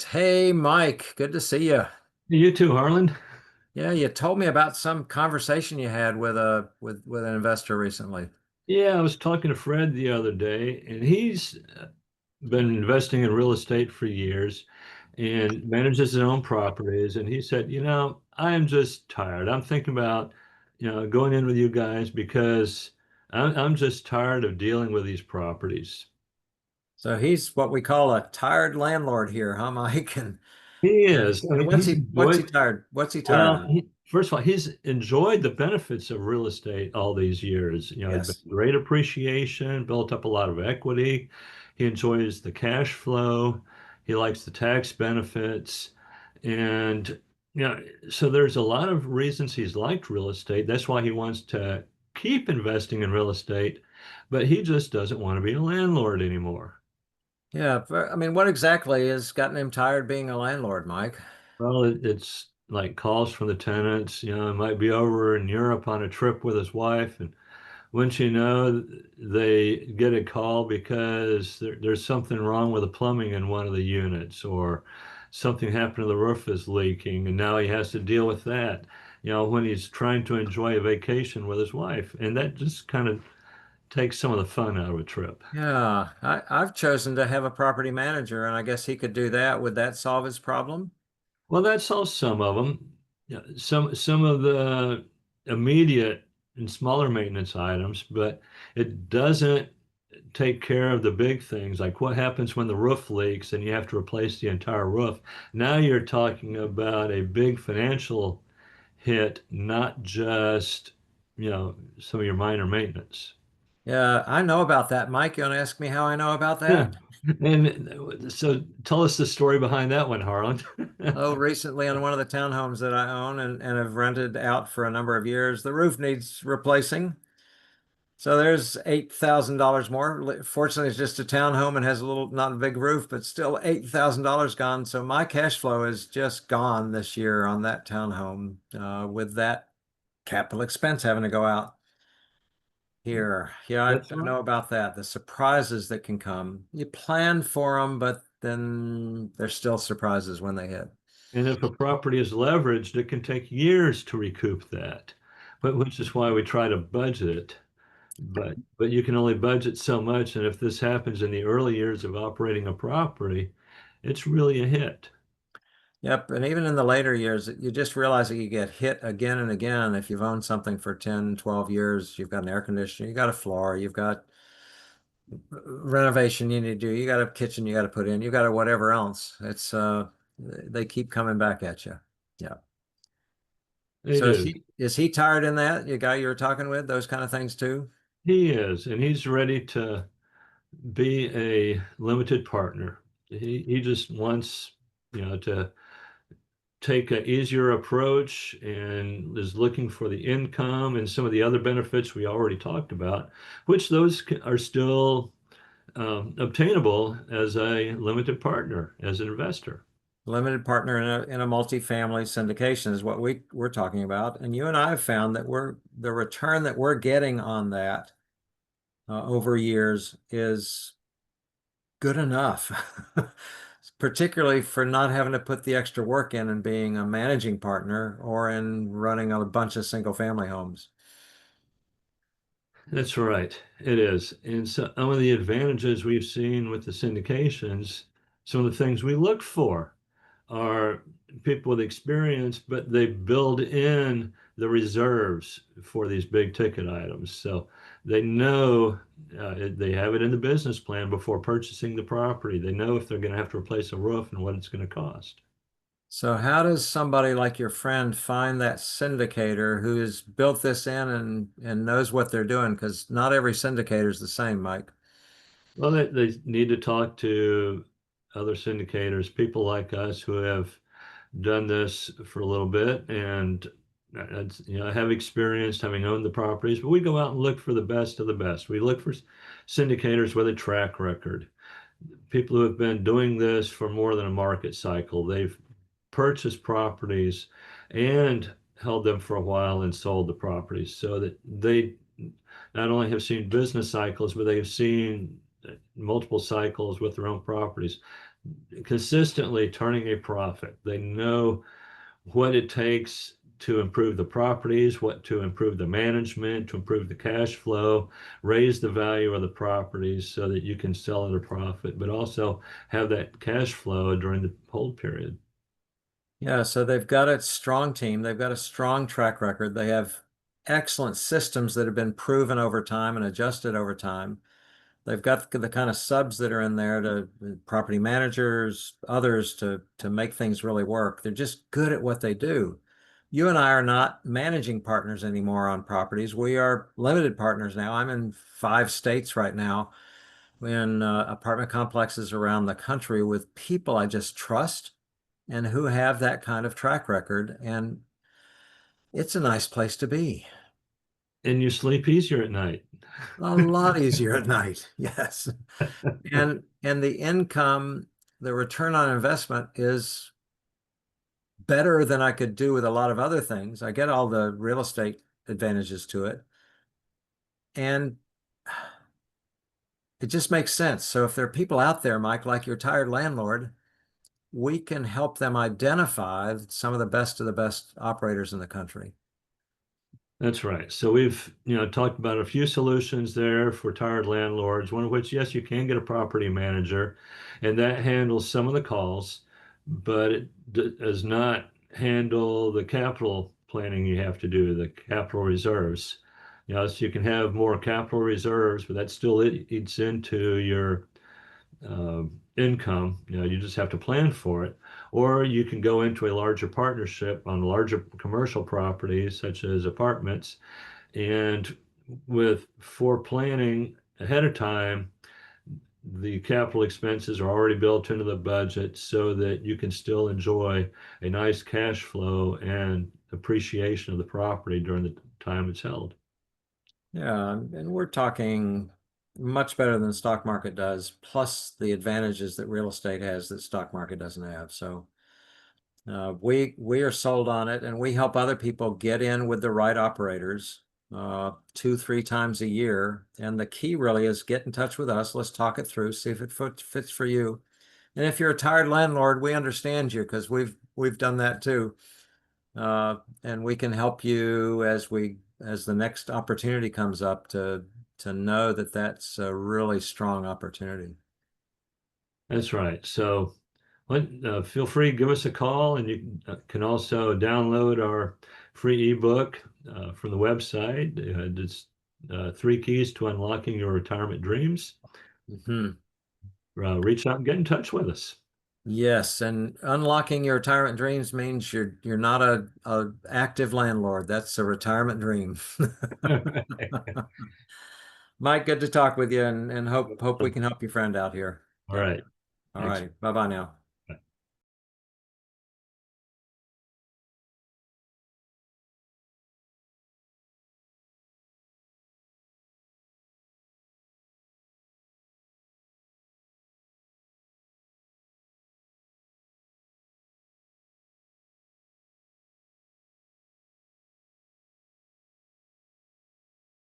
Hey, Mike, good to see you. You too, Harland. Yeah, you told me about some conversation you had with an investor recently. Yeah, I was talking to Fred the other day, and he's been investing in real estate for years and manages his own properties. And he said, I am just tired. I'm thinking about, going in with you guys because I'm just tired of dealing with these properties. So he's what we call a tired landlord here, huh, Mike? He And, is. I and mean, what's he's he enjoyed. tired? What's he tired Well, of? first of all, he's enjoyed the benefits of real estate all these years. It's been Yes. great appreciation, built up a lot of equity. He enjoys the cash flow. He likes the tax benefits. And, so there's a lot of reasons he's liked real estate. That's why he wants to keep investing in real estate, but he just doesn't want to be a landlord anymore. Yeah, I mean, what exactly has gotten him tired being a landlord, Mike? Well, it's like calls from the tenants. It might be over in Europe on a trip with his wife, and wouldn't you know, they get a call because there's something wrong with the plumbing in one of the units, or something happened to the roof is leaking, and now he has to deal with that. When he's trying to enjoy a vacation with his wife, and that just kind of takes some of the fun out of a trip. Yeah, I've chosen to have a property manager, and I guess he could do that. Would that solve his problem? Well, that solves some of them. Yeah, some of the immediate and smaller maintenance items, but it doesn't take care of the big things, like what happens when the roof leaks and you have to replace the entire roof. Now you're talking about a big financial hit, not just, some of your minor maintenance. Yeah, I know about that, Mike. You want to ask me how I know about Yeah. that? And so tell us the story behind that one, Harlan. Oh, recently on one of the townhomes that I own and have rented out for a number of years, the roof needs replacing. So there's $8,000 more. Fortunately, it's just a townhome and has a little, not a big roof, but still $8,000 gone. So my cash flow is just gone this year on that townhome, with that capital expense having to go out here. Yeah, That's I know right. about that. The surprises that can come. You plan for them, but then there's still surprises when they hit. And if a property is leveraged, it can take years to recoup that, but which is why we try to budget it. But you can only budget so much, and if this happens in the early years of operating a property, it's really a hit. Yep, and even in the later years, you just realize that you get hit again and again. If you've owned something for 10, 12 years, you've got an air conditioner, you got a floor, you've got renovation you need to do, you got a kitchen you got to put in, you got a whatever else. They keep coming back at you. Yeah. They So do. is he tired in that, you guy you were talking with, those kind of things too? He is, and he's ready to be a limited partner. He just wants, to take an easier approach and is looking for the income and some of the other benefits we already talked about, which are still obtainable as a limited partner, as an investor. Limited partner in a multifamily syndication is what we're talking about. And you and I have found that the return that we're getting on that over years is good enough, particularly for not having to put the extra work in and being a managing partner or in running a bunch of single family homes. That's right. It is. And so some of the advantages we've seen with the syndications, some of the things we look for are people with experience, but they build in the reserves for these big ticket items. So they know, they have it in the business plan before purchasing the property. They know if they're going to have to replace a roof and what it's going to cost. So how does somebody like your friend find that syndicator who has built this in and knows what they're doing? Because not every syndicator is the same, Mike. Well, they need to talk to other syndicators, people like us who have done this for a little bit and I have experience having owned the properties, but we go out and look for the best of the best. We look for syndicators with a track record, people who have been doing this for more than a market cycle. They've purchased properties and held them for a while and sold the properties so that they not only have seen business cycles, but they have seen multiple cycles with their own properties. consistently turning a profit. They know what it takes to improve the properties, what to improve the management, to improve the cash flow, raise the value of the properties so that you can sell at a profit, but also have that cash flow during the hold period. Yeah, so they've got a strong team. They've got a strong track record. They have excellent systems that have been proven over time and adjusted over time. They've got the kind of subs that are in there to property managers, others to make things really work. They're just good at what they do. You and I are not managing partners anymore on properties. We are limited partners now. I'm in 5 states right now in apartment complexes around the country with people I just trust and who have that kind of track record. And it's a nice place to be. And you sleep easier at night. A lot easier at night. Yes. And the income, the return on investment is better than I could do with a lot of other things. I get all the real estate advantages to it. And it just makes sense. So if there are people out there, Mike, like your tired landlord, we can help them identify some of the best operators in the country. That's right. So we've, talked about a few solutions there for tired landlords, one of which, yes, you can get a property manager, and that handles some of the calls, but it does not handle the capital planning you have to do, the capital reserves. So you can have more capital reserves, but that still eats into your uh, income. You just have to plan for it. Or you can go into a larger partnership on larger commercial properties, such as apartments, and with for planning ahead of time, the capital expenses are already built into the budget so that you can still enjoy a nice cash flow and appreciation of the property during the time it's held. Yeah, and we're talking much better than the stock market does, plus the advantages that real estate has that stock market doesn't have. So we are sold on it, and we help other people get in with the right operators 2, 3 times a year. And the key really is get in touch with us. Let's talk it through, see if it fits for you. And if you're a tired landlord, we understand you because we've done that too. And we can help you as the next opportunity comes up to know that that's a really strong opportunity. That's right. So feel free to give us a call, and you can also download our free ebook from the website. It's Three Keys to Unlocking Your Retirement Dreams. Mhm. Reach out and get in touch with us. Yes, and unlocking your retirement dreams means you're not a active landlord. That's a retirement dream. Mike, good to talk with you and hope we can help your friend out here. All Yep. right. All Thanks. righty. Bye-bye now.